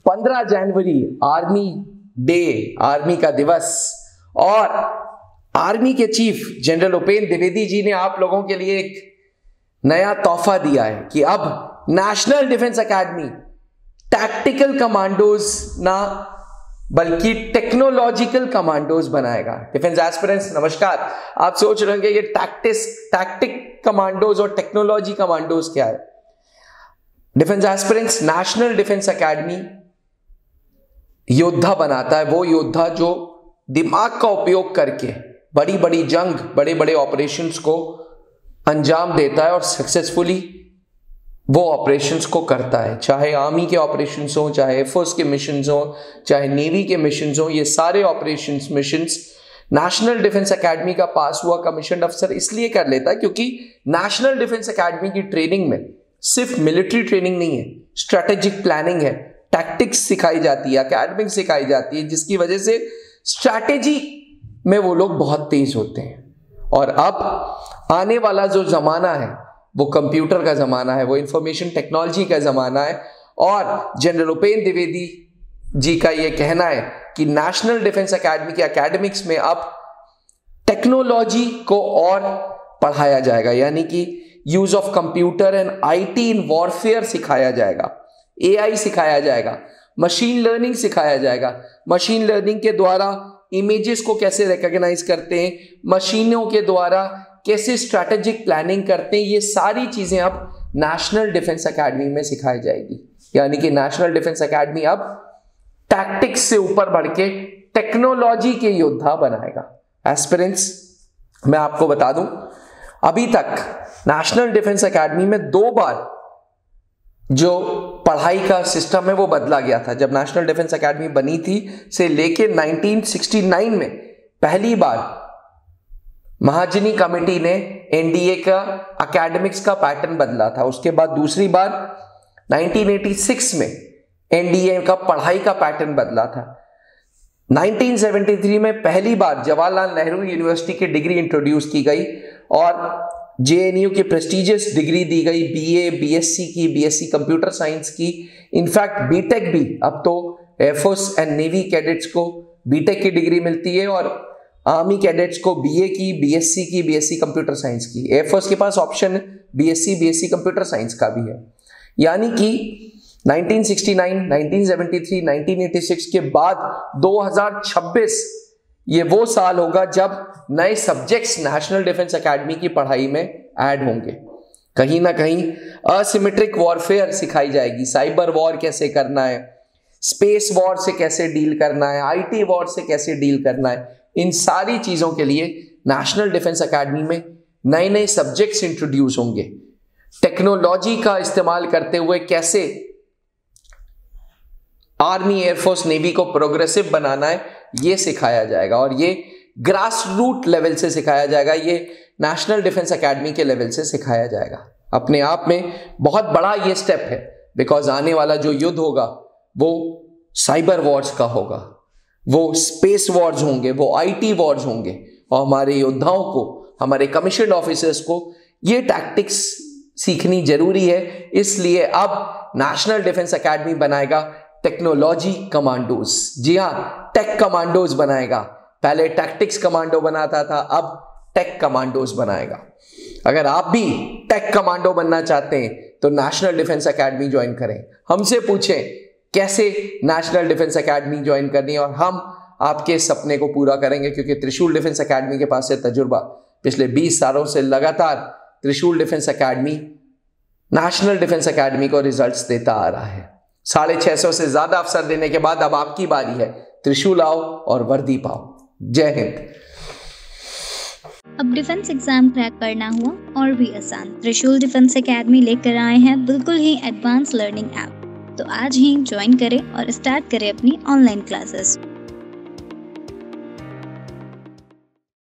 15 जनवरी army day, army का दिवस, और आर्मी के चीफ जनरल उपेंद्र द्विवेदी जी ने आप लोगों के लिए एक नया तोहफा दिया है कि अब national defence academy tactical commandos ना बल्कि टेक्नोलॉजिकल कमांडोज बनाएगा। डिफेंस एस्पिरेंट्स नमस्कार। आप सोच रहे होंगे ये टैक्टिक कमांडोज और टेक्नोलॉजी कमांडोज क्या है। Defence aspirants, national defence academy योद्धा बनाता है, वो योद्धा जो दिमाग का उपयोग करके बड़ी बड़ी जंग, बड़े बड़े ऑपरेशंस को अंजाम देता है और सक्सेसफुली वो ऑपरेशंस को करता है। चाहे आर्मी के ऑपरेशंस हो, चाहे एयरफोर्स के मिशंस हो, चाहे नेवी के मिशंस हो, ये सारे operations missions national defence academy का पास हुआ कमीशन अफसर इसलिए कर लेता है क्योंकि नेशनल डिफेंस एकेडमी की ट्रेनिंग में सिर्फ मिलिट्री ट्रेनिंग नहीं है, स्ट्रेटेजिक प्लानिंग है, टैक्टिक्स सिखाई जाती है, एकेडमिक्स सिखाई जाती है, जिसकी वजह से स्ट्रैटेजी में वो लोग बहुत तेज होते हैं। और अब आने वाला जो जमाना है वो कंप्यूटर का जमाना है, वो इंफॉर्मेशन टेक्नोलॉजी का जमाना है, और जनरल उपेंद्र द्विवेदी जी का ये कहना है कि नेशनल डिफेंस एकेडमी के एकेडमिक्स में अब टेक्नोलॉजी को और पढ़ाया जाएगा, यानी कि use of computer and IT in warfare सिखाया जाएगा, एआई सिखाया जाएगा, मशीन लर्निंग सिखाया जाएगा। मशीन लर्निंग के द्वारा इमेजेस को कैसे रिकॉग्नाइज करते हैं, मशीनों के द्वारा कैसे स्ट्रैटेजिक प्लानिंग करते हैं, ये सारी चीजें अब नेशनल डिफेंस एकेडमी में सिखाई जाएगी। यानी कि नेशनल डिफेंस एकेडमी अब टैक्टिक्स से ऊपर बढ़ के टेक्नोलॉजी के योद्धा बनाएगा। एस्पिरेंट्स, मैं आपको बता दूं, अभी तक नेशनल डिफेंस एकेडमी में 2 बार जो पढ़ाई का सिस्टम है वो बदला गया था। जब नेशनल डिफेंस एकेडमी बनी थी से लेके 1969 में पहली बार महाजनी कमेटी ने एनडीए का एकेडमिक्स का पैटर्न बदला था। उसके बाद दूसरी बार 1986 में एनडीए का पढ़ाई का पैटर्न बदला था। 1973 में पहली बार जवाहरलाल नेहरू यूनिवर्सिटी की डिग्री इंट्रोड्यूस की गई और जेएनयू की प्रेस्टिजियस डिग्री दी गई, बीए, बीएससी की, बीएससी कंप्यूटर साइंस की, इनफैक्ट बीटेक भी। अब तो एयरफोर्स एंड नेवी कैडेट्स को बीटेक की डिग्री मिलती है और आर्मी कैडेट्स को बीए की, बीएससी की, बीएससी कंप्यूटर साइंस की। एयरफोर्स के पास option BSc, BSc computer science का भी है। यानी कि 1969, 1973, 1986 के बाद 2026 ये वो साल होगा जब नए सब्जेक्ट्स नेशनल डिफेंस एकेडमी की पढ़ाई में ऐड होंगे। कहीं ना कहीं असिमेट्रिक वॉरफेयर सिखाई जाएगी, साइबर वॉर कैसे करना है, स्पेस वॉर से कैसे डील करना है, आईटी वॉर से कैसे डील करना है। इन सारी चीजों के लिए नेशनल डिफेंस एकेडमी में नए नए सब्जेक्ट्स इंट्रोड्यूस होंगे। टेक्नोलॉजी का इस्तेमाल करते हुए कैसे आर्मी, एयरफोर्स, नेवी को प्रोग्रेसिव बनाना है, ये सिखाया जाएगा। और ये ग्रास रूट लेवल से सिखाया जाएगा, ये नेशनल डिफेंस एकेडमी के लेवल से सिखाया जाएगा। अपने आप में बहुत बड़ा ये स्टेप है, बिकॉज आने वाला जो युद्ध होगा वो साइबर वॉर्स का होगा, वो स्पेस वॉर्स होंगे, वो आईटी वॉर्स होंगे, और हमारे योद्धाओं को, हमारे कमीशन ऑफिसर्स को ये टैक्टिक्स सीखनी जरूरी है। इसलिए अब नेशनल डिफेंस एकेडमी बनाएगा टेक्नोलॉजी कमांडोज। जी हाँ, टेक कमांडोज बनाएगा। पहले टैक्टिक्स कमांडो बनाता था, अब टेक कमांडोज बनाएगा। अगर आप भी टेक कमांडो बनना चाहते हैं तो नेशनल डिफेंस एकेडमी ज्वाइन करें। हमसे पूछें कैसे नेशनल डिफेंस एकेडमी ज्वाइन करनी है और हम आपके सपने को पूरा करेंगे, क्योंकि त्रिशूल डिफेंस एकेडमी के पास से तजुर्बा पिछले 20 सालों से लगातार त्रिशूल defence academy national defence academy को रिजल्ट्स देता आ रहा है। 650 से ज्यादा अवसर देने के बाद अब आपकी बारी है। त्रिशूल आओ और वर्दी पाओ। जय हिंद। अब डिफेंस एग्जाम क्रैक करना हुआ और भी आसान, त्रिशूल डिफेंस एकेडमी लेकर आए हैं बिल्कुल ही एडवांस लर्निंग ऐप। तो आज ही ज्वाइन करें और स्टार्ट करें अपनी ऑनलाइन क्लासेस।